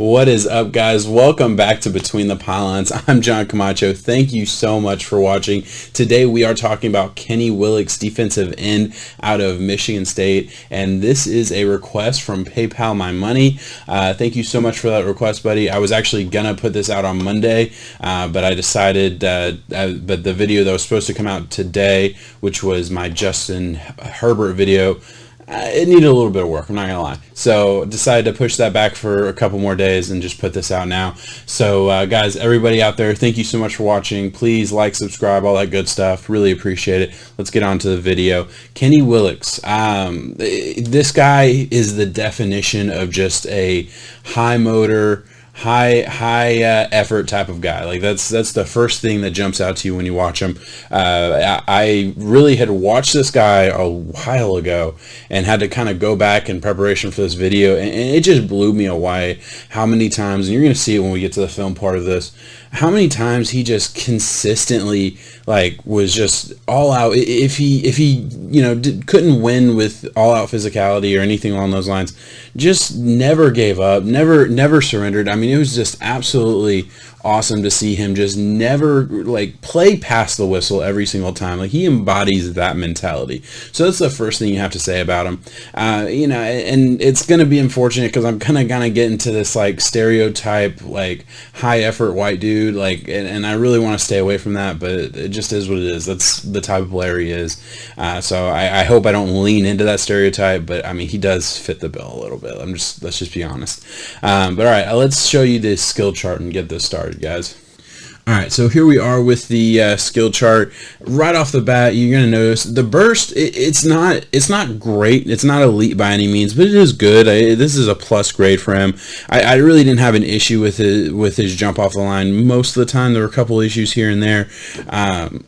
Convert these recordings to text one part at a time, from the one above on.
What is up, guys? Welcome back to Between the Pylons. I'm John Camacho. Thank you so much for watching. Today we are talking about Kenny Willekes, defensive end out of Michigan State, and this is a request from PayPal My Money. Thank you so much for that request, buddy. I was actually gonna put this out on Monday, but I decided but the video that was supposed to come out today, which was my Justin Herbert video, it needed a little bit of work, I'm not gonna lie. So decided to push that back for a couple more days and just put this out now. So guys, everybody out there, thank you so much for watching. Please like, subscribe, all that good stuff. Really appreciate it. Let's get on to the video. Kenny Willekes. This guy is the definition of just a high motor, high effort type of guy. Like that's the first thing that jumps out to you when you watch him. I really had watched this guy a while ago and had to kind of go back in preparation for this video, and it just blew me away how many times, and you're going to see it when we get to the film part of this, how many times he just consistently was just all out. If he couldn't win with all out physicality or anything along those lines, just never gave up, never surrendered. I mean, it was just absolutely awesome to see him just never play past the whistle every single time. He embodies that mentality. So that's the first thing you have to say about him. And it's going to be unfortunate because I'm kind of gonna get into this stereotype high effort white dude, and I really want to stay away from that, but it just is what it is. That's the type of player he is. So I hope I don't lean into that stereotype, but I mean, he does fit the bill a little bit. Let's just be honest. But all right, let's show you this skill chart and get this started, guys. Alright, so here we are with the skill chart. Right off the bat, you're going to notice the burst, it's not great. It's not elite by any means, but it is good. This is a plus grade for him. I really didn't have an issue with his jump off the line most of the time. There were a couple issues here and there.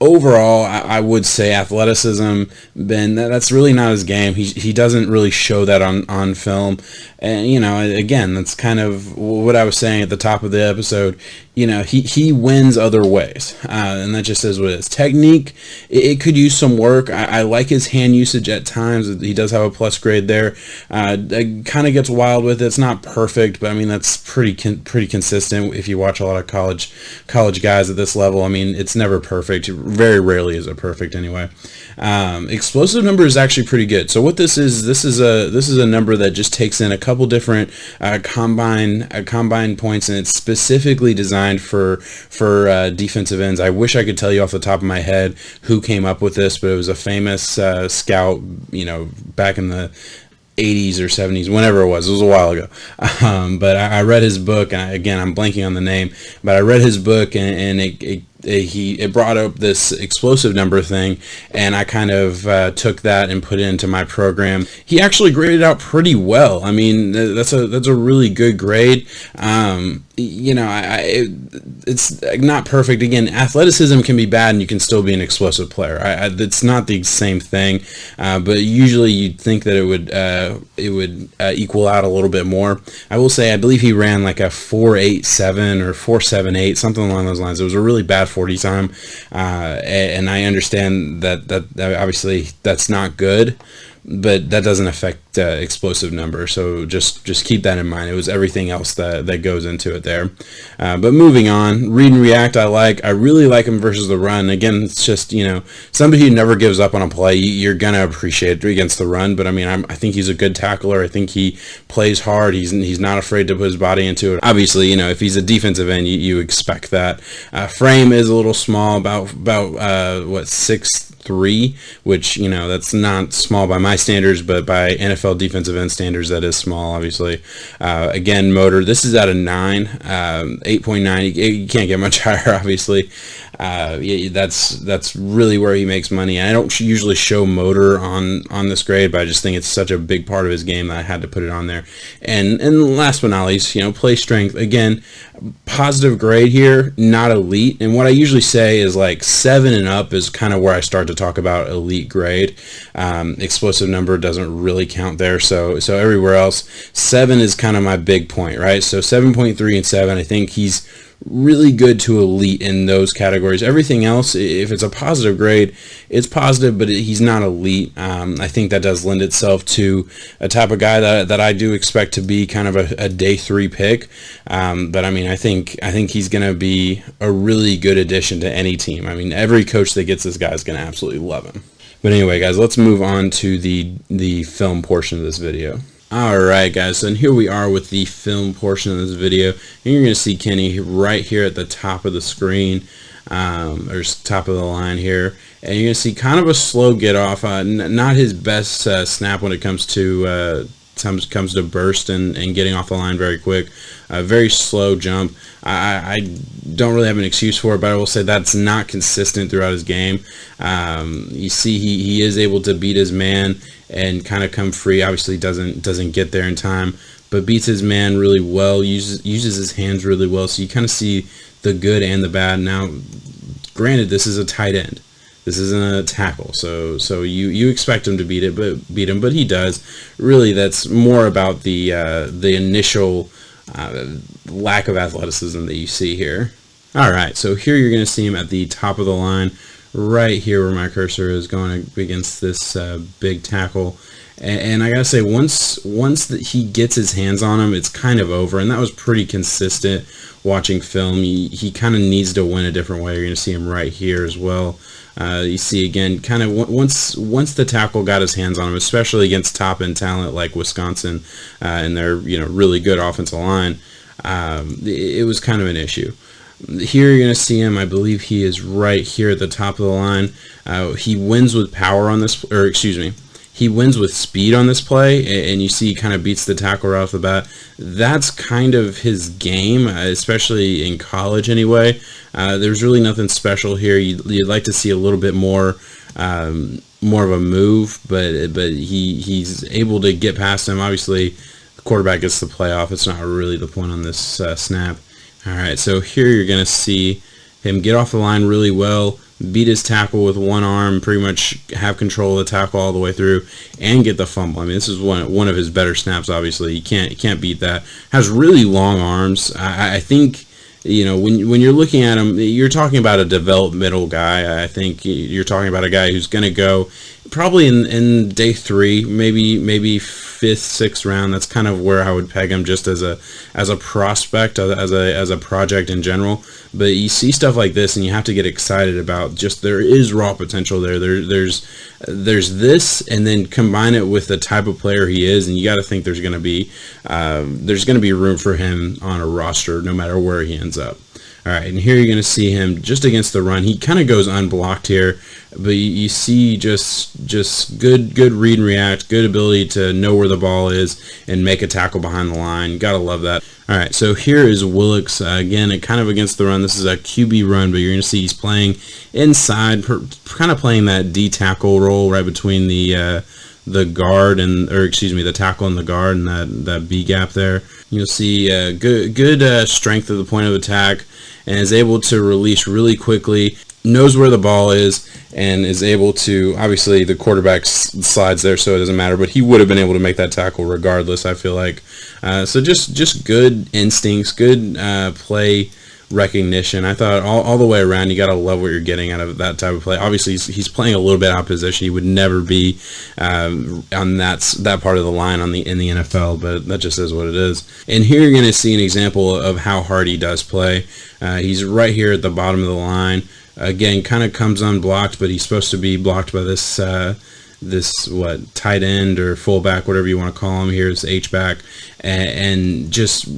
Overall, I would say athleticism, Ben, that's really not his game. He doesn't really show that on film. And, again, that's kind of what I was saying at the top of the episode. He wins other ways, and that just is what it is. Technique, it could use some work. I like his hand usage at times. He does have a plus grade there. It kind of gets wild with it. It's not perfect, but I mean, that's pretty consistent if you watch a lot of college guys at this level. I mean, it's never perfect. Very rarely is it perfect anyway. Explosive number is actually pretty good. So what this is a number that just takes in a couple different combine points, and it's specifically designed for defensive ends. I wish I could tell you off the top of my head who came up with this, but it was a famous scout, back in the 80s or 70s, whenever it was a while ago. But I read his book, and again, I'm blanking on the name, but I read his book, and it brought up this explosive number thing, and I kind of took that and put it into my program. He actually graded out pretty well. I mean, that's a really good grade. It's not perfect. Again, athleticism can be bad and you can still be an explosive player. It's not the same thing, but usually you'd think that it would equal out a little bit more. I will say, I believe he ran like a 4.87 or 4.78, something along those lines. It was a really bad 40 time, and I understand that obviously that's not good, but that doesn't affect explosive number. So just keep that in mind. It was everything else that goes into it there. But moving on, read and react, I really like him versus the run. Again, it's just, somebody who never gives up on a play, you're gonna appreciate it against the run. But I mean, I think he's a good tackler. I think he plays hard. He's not afraid to put his body into it. Obviously, if he's a defensive end, you expect that. Frame is a little small, about 6'3", which that's not small by my standards, but by NFL defensive end standards, that is small, obviously. Again, motor, this is at a 9, 8.9. You can't get much higher, obviously. That's really where he makes money. And I don't usually show motor on this grade, but I just think it's such a big part of his game that I had to put it on there. And last but not least, play strength. Again, positive grade here, not elite. And what I usually say is 7 and up is kind of where I start to talk about elite grade. Explosive number doesn't really count there. So everywhere else, 7 is kind of my big point, right? So 7.3 and 7, I think he's really good to elite in those categories. Everything else, if it's a positive grade, it's positive, but he's not elite. I think that does lend itself to a type of guy that I do expect to be kind of a day 3 pick. But I mean, I think he's going to be a really good addition to any team. I mean, every coach that gets this guy is going to absolutely love him. But anyway, guys, let's move on to the film portion of this video. Alright guys, so here we are with the film portion of this video. And you're going to see Kenny right here at the top of the screen, or top of the line here. And you're going to see kind of a slow get off, not his best snap when it comes to burst and getting off the line very quick. Very slow jump. I don't really have an excuse for it, but I will say that's not consistent throughout his game. You see he is able to beat his man and kind of come free. Obviously doesn't get there in time, but beats his man really well, uses his hands really well. So you kind of see the good and the bad. Now, granted, this is a tight end. This isn't a tackle, so you expect him to beat him, but he does. Really, that's more about the initial lack of athleticism that you see here. All right, so here you're going to see him at the top of the line, right here where my cursor is going against this big tackle. And I gotta say, once he gets his hands on him, it's kind of over, and that was pretty consistent watching film. He kind of needs to win a different way. You're gonna see him right here as well. You see again, kind of once the tackle got his hands on him, especially against top end talent like Wisconsin and their really good offensive line, it was kind of an issue. Here you're going to see him, I believe he is right here at the top of the line. He wins with power on this, or excuse me, he wins with speed on this play, and you see he kind of beats the tackle right off the bat. That's kind of his game, especially in college anyway. There's really nothing special here. You'd like to see a little bit more of a move, but he's able to get past him. Obviously, the quarterback gets the playoff. It's not really the point on this snap. All right, so here you're going to see him get off the line really well, beat his tackle with one arm, pretty much have control of the tackle all the way through, and get the fumble. I mean, this is one of his better snaps, obviously. You can't beat that. Has really long arms. I think, when you're looking at him, you're talking about a developmental guy. I think you're talking about a guy who's going to go probably in day 3, maybe 5th, 6th round. That's kind of where I would peg him, just as a prospect, as a project in general. But you see stuff like this, and you have to get excited about just there is raw potential there. There's this, and then combine it with the type of player he is, and you got to think there's going to be room for him on a roster no matter where he ends up. All right, and here you're going to see him just against the run. He kind of goes unblocked here, but you see just good read and react, good ability to know where the ball is and make a tackle behind the line. Got to love that. All right, so here is Willekes, again, kind of against the run. This is a QB run, but you're going to see he's playing inside, kind of playing that D tackle role right between the guard the tackle and the guard, and that B gap there. You'll see good strength at the point of attack, and is able to release really quickly, knows where the ball is, and is able to, obviously the quarterback slides there, so it doesn't matter, but he would have been able to make that tackle regardless, I feel like. So just good instincts, good play recognition. I thought all the way around, you got to love what you're getting out of that type of play. Obviously, he's playing a little bit out of position. He would never be on that part of the line in the NFL, but that just is what it is. And here you're going to see an example of how hard he does play. He's right here at the bottom of the line. Again, kind of comes unblocked, but he's supposed to be blocked by this tight end or fullback, whatever you want to call him. Here's H-back, and just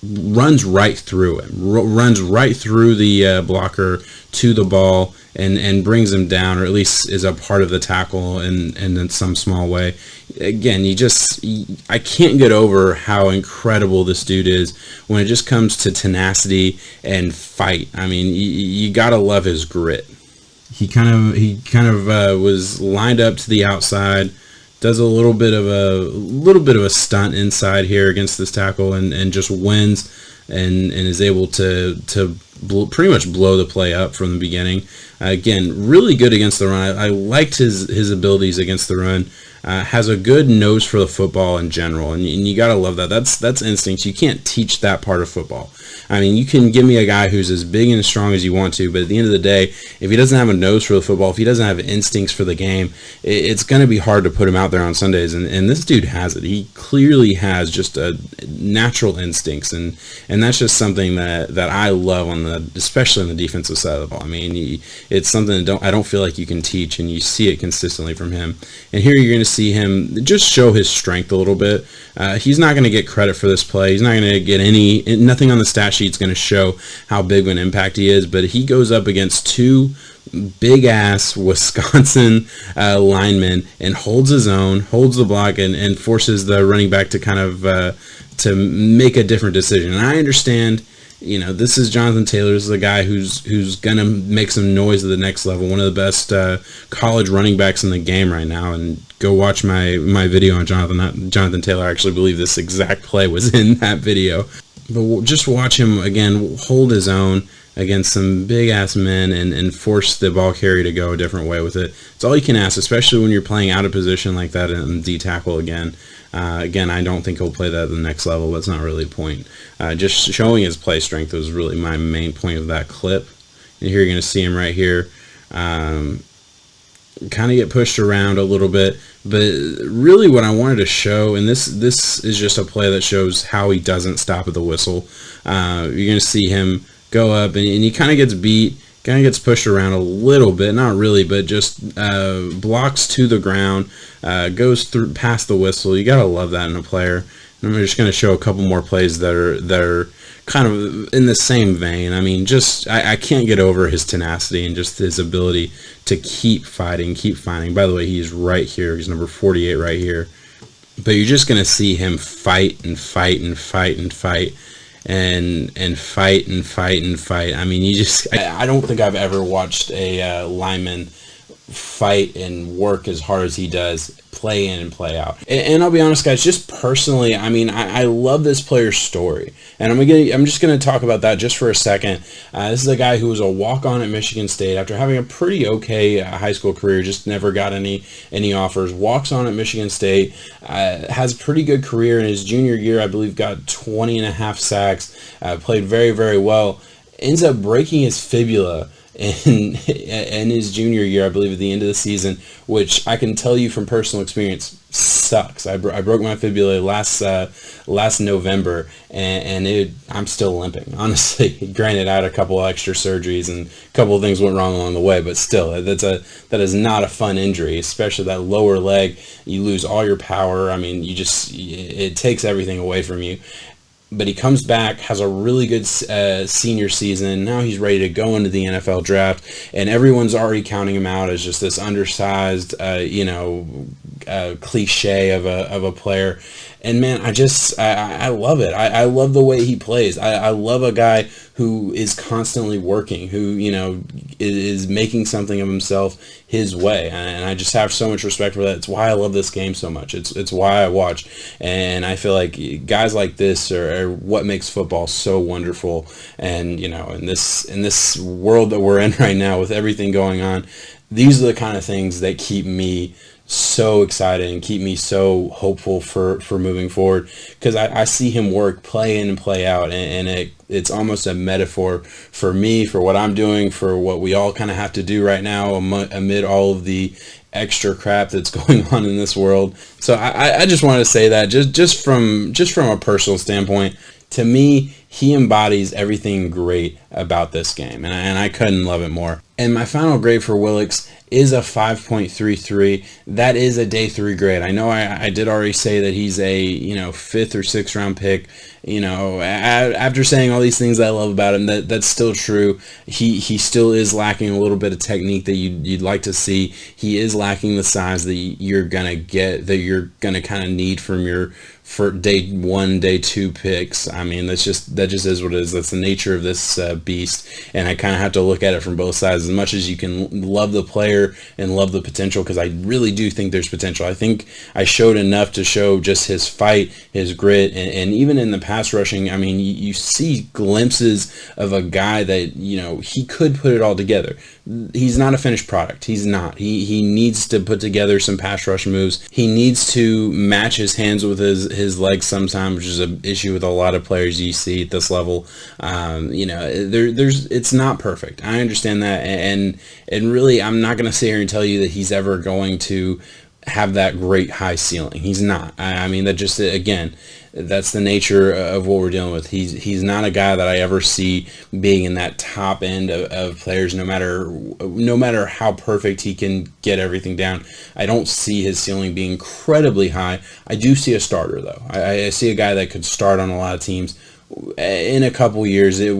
runs right through him, runs right through the blocker to the ball, and brings him down, or at least is a part of the tackle in some small way. Again, I can't get over how incredible this dude is when it just comes to tenacity and fight. I mean, you gotta love his grit. He kind of was lined up to the outside, does a little bit of a stunt inside here against this tackle, and just wins and is able to pretty much blow the play up from the beginning. Again, really good against the run. I liked his abilities against the run. Has a good nose for the football in general, and you gotta love that. That's instincts. You can't teach that part of football. I mean, you can give me a guy who's as big and as strong as you want to, but at the end of the day, if he doesn't have a nose for the football, if he doesn't have instincts for the game, it's going to be hard to put him out there on Sundays. And this dude has it. He clearly has just a natural instincts, and that's just something that I love especially on the defensive side of the ball. I mean, it's something that I don't feel like you can teach, and you see it consistently from him. And here you're going to see him just show his strength a little bit. He's not going to get credit for this play. He's not going to get nothing on the stat sheet's going to show how big of an impact he is, but he goes up against two big-ass Wisconsin linemen and holds his own, holds the block, and forces the running back to kind of to make a different decision. And I understand, this is Jonathan Taylor. This is a guy who's gonna make some noise at the next level. One of the best college running backs in the game right now. And go watch my video on Jonathan Taylor. I actually believe this exact play was in that video. But just watch him, again, hold his own against some big-ass men and force the ball carrier to go a different way with it. It's all you can ask, especially when you're playing out of position like that in D-tackle again. Again, I don't think he'll play that at the next level. That's not really the point. Just showing his play strength was really my main point of that clip. And here you're going to see him right here. Kind of get pushed around a little bit, but really what I wanted to show, and this is just a play that shows how he doesn't stop at the whistle. You're going to see him go up, and he kind of gets beat, kind of gets pushed around a little bit, not really, but just blocks to the ground, goes through past the whistle. You got to love that in a player. And I'm just going to show a couple more plays that are kind of in the same vein. I mean, I can't get over his tenacity and just his ability to keep fighting, keep fighting. By the way, he's right here. He's number 48 right here. But you're just going to see him fight and fight and fight and fight and fight and fight and fight. I mean, I don't think I've ever watched a lineman fight and work as hard as he does, play in and play out. And I'll be honest, guys, just personally, I mean, I love this player's story, and I'm just going to talk about that just for a second. This is a guy who was a walk-on at Michigan State after having a pretty okay high school career, just never got any offers. Walks on at Michigan State, has a pretty good career in his junior year. I believe got 20 and a half sacks, played very, very well. Ends up breaking his fibula in his junior year, I believe, at the end of the season, which I can tell you from personal experience sucks. I broke my fibula last November, and I'm still limping, honestly. Granted, I had a couple extra surgeries and a couple of things went wrong along the way, but still, that is not a fun injury, especially that lower leg. You lose all your power. I mean, it takes everything away from you. But he comes back, has a really good senior season. Now he's ready to go into the NFL draft, and everyone's already counting him out as just this undersized, cliche of a player. And man, I love it. I love the way he plays. I love a guy who is constantly working, who is making something of himself his way, and I just have so much respect for that. It's why I love this game so much. It's why I watch, and I feel like guys like this are what makes football so wonderful. And in this world that we're in right now, with everything going on, these are the kind of things that keep me so excited and keep me so hopeful for moving forward, because I see him work, play in and play out, and it's almost a metaphor for me, for what I'm doing, for what we all kind of have to do right now amid all of the extra crap that's going on in this world. So I just wanted to say that just from a personal standpoint, to me, he embodies everything great about this game, and I couldn't love it more. And my final grade for Willekes is a 5.33. That is a day 3 grade. I know I did already say that he's a 5th or 6th round pick. After saying all these things that I love about him, that's still true. He still is lacking a little bit of technique that you'd like to see. He is lacking the size that you're gonna get, that you're gonna kind of need from your for day 1, day 2 picks. I mean, that just is what it is. That's the nature of this beast, and I kind of have to look at it from both sides. As much as you can love the player player and love the potential, because I really do think there's potential. I think I showed enough to show just his fight, his grit, and even in the pass rushing, I mean, you see glimpses of a guy that, he could put it all together. He's not a finished product. He's not. He needs to put together some pass rush moves. He needs to match his hands with his legs sometimes, which is an issue with a lot of players you see at this level. It's not perfect. I understand that, and really, I'm not going to sit here and tell you that he's ever going to have that great high ceiling. He's not. I mean, that just, again, that's the nature of what we're dealing with. He's not a guy that I ever see being in that top end of players, no matter how perfect he can get everything down. I don't see his ceiling being incredibly high. I do see a starter, though. I see a guy that could start on a lot of teams in a couple years, if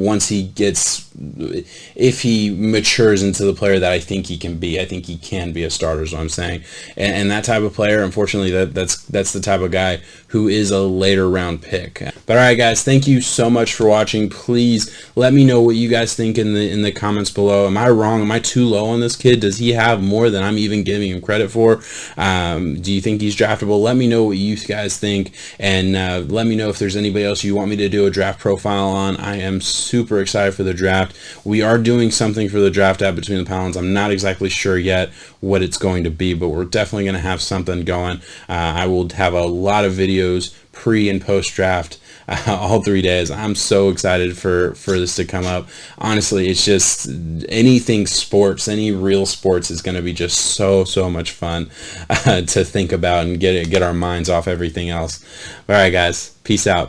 he matures into the player that I think he can be. I think he can be a starter, is what I'm saying. And that type of player, unfortunately, that's the type of guy who is a later round pick. But all right, guys, thank you so much for watching. Please let me know what you guys think in the comments below. Am I wrong? Am I too low on this kid? Does he have more than I'm even giving him credit for? Do you think he's draftable? Let me know what you guys think, and let me know if there's anybody else you want me to do a draft profile on. I am super excited for the draft. We are doing something for the draft at Between the Pylons. I'm not exactly sure yet what it's going to be, but we're definitely going to have something going. I will have a lot of videos pre and post draft all 3 days. I'm so excited for this to come up. Honestly, it's just anything sports, any real sports is going to be just so much fun to think about and get our minds off everything else. All right, guys, peace out.